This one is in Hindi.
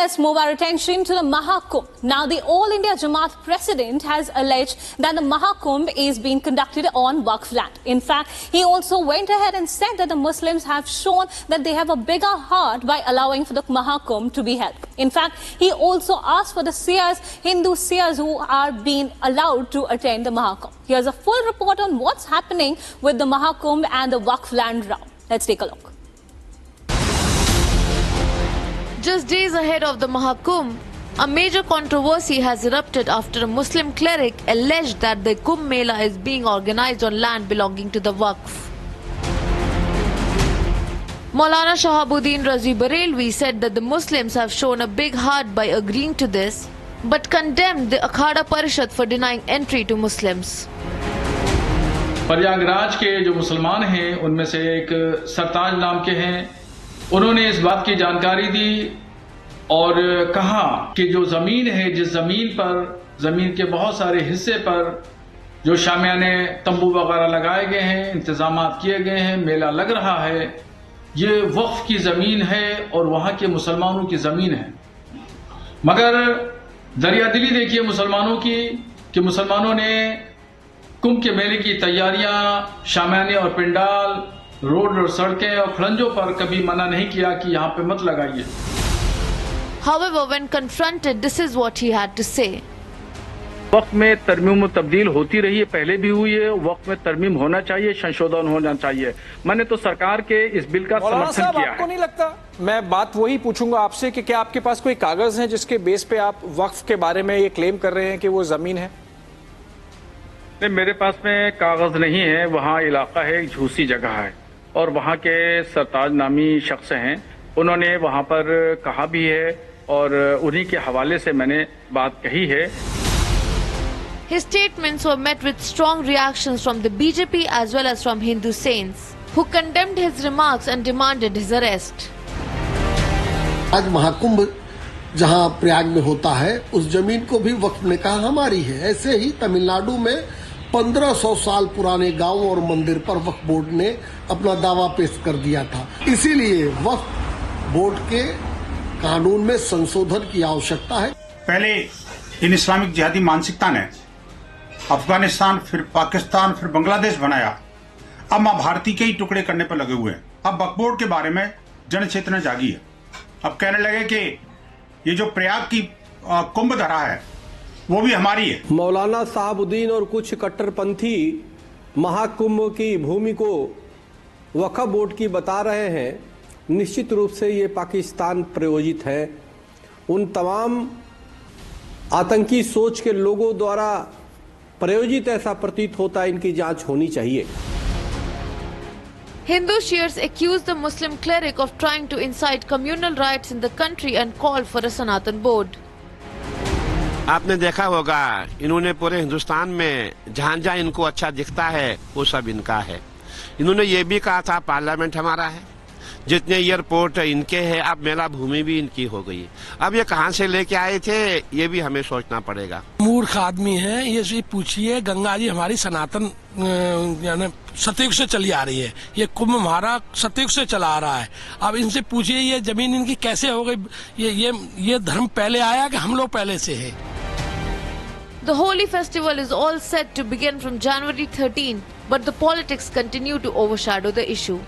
let's move our attention to the Mahakumbh. Now, the All India Jamaat president has alleged that the Mahakumbh is being conducted on Waqf land. In fact, he also went ahead and said that the Muslims have shown that they have a bigger heart by allowing for the Mahakumbh to be held. In fact, he also asked for the seers, Hindu seers who are being allowed to attend the Mahakumbh. Here's a full report on what's happening with the Mahakumbh and the Waqf land round. Let's take a look. Just days ahead of the Mahakumbh, a major controversy has erupted after a Muslim cleric alleged that the Kumbh Mela is being organized on land belonging to the Waqf. Maulana Shahabuddin Razi Barelvi said that the Muslims have shown a big heart by agreeing to this, but condemned the Akhada Parishad for denying entry to Muslims. Prayagraj के जो मुसलमान हैं उनमें से एक सरताज नाम के हैं, उन्होंने इस बात की जानकारी दी और कहा कि जो जमीन है, जिस जमीन पर, जमीन के बहुत सारे हिस्से पर जो शामियाने तंबू वगैरह लगाए गए हैं, इंतजाम किए गए हैं, मेला लग रहा है, ये वक्फ की जमीन है और वहां के मुसलमानों की जमीन है। मगर दरियादिली देखिए मुसलमानों की कि मुसलमानों ने कुंभ के मेले की तैयारियां, शामियाने और पिंडाल, रोड और सड़कें और खड़ंजों पर कभी मना नहीं किया कि यहाँ पे मत लगाइए। However, when confronted, this is what he had to say. वक्त में तरमीम तब्दील होती रही है, पहले भी हुई है, वक्त में तरमीम होना चाहिए, संशोधन होना चाहिए। मैंने तो सरकार के इस बिल का समर्थन किया है। आपको नहीं लगता, मैं बात वही पूछूंगा आपसे कि क्या आपके पास कोई कागज है जिसके बेस पे आप वक्फ के बारे में ये क्लेम कर रहे हैं कि वो जमीन है? नहीं, मेरे पास में कागज नहीं है। वहाँ इलाका है, एक झूसी जगह है और वहाँ के सरताज नामी शख्स हैं, उन्होंने वहाँ पर कहा भी है और उन्हीं के हवाले से मैंने बात कही है। His statements were met with strong reactions from the BJP as well as from Hindu saints, who condemned his remarks and demanded his arrest. आज महाकुंभ जहां प्रयाग में होता है, उस जमीन को भी वक्फ ने कहा हमारी है। ऐसे ही तमिलनाडु में 1500 साल पुराने गांव और मंदिर पर वक्फ बोर्ड ने अपना दावा पेश कर दिया था। इसीलिए वक्फ बोर्ड के कानून में संशोधन की आवश्यकता है। पहले इन इस्लामिक जिहादी मानसिकता ने अफगानिस्तान, फिर पाकिस्तान, फिर बांग्लादेश बनाया। अब मां भारती के ही टुकड़े करने पर लगे हुए हैं। अब वक्फ बोर्ड के बारे में जन चेतना जागी है। अब कहने लगे कि ये जो प्रयाग की कुंभ धरा है वो भी हमारी है। मौलाना साहबुद्दीन और कुछ कट्टरपंथी महाकुंभ की भूमि को वक्फ बोर्ड की बता रहे हैं। निश्चित रूप से ये पाकिस्तान प्रायोजित है। उन तमाम आतंकी सोच के लोगों द्वारा प्रायोजित ऐसा प्रतीत होता है, इनकी जांच होनी चाहिए। Hindu Shias accused the Muslim cleric of trying to incite communal riots in the country and called for a Sanatan board. आपने देखा होगा, इन्होंने पूरे हिंदुस्तान में जहाँ जहाँ इनको अच्छा दिखता है वो सब इनका है। इन्होंने ये भी कहा था पार्लियामेंट हमारा है, जितने एयरपोर्ट इनके हैं, अब मेला भूमि भी इनकी हो गई। अब ये कहाँ से लेके आए थे ये भी हमें सोचना पड़ेगा। मूर्ख आदमी है, ये से पूछिए, गंगा जी हमारी सनातन यानी सतयुग से चली आ रही है, ये कुंभ हमारा सतयुग से चला आ रहा है। अब इनसे पूछिए ये जमीन इनकी कैसे हो गई? ये धर्म पहले आया कि हम लोग पहले से है? The holy festival is all set to begin from January 13, but the politics continue to overshadow the issue.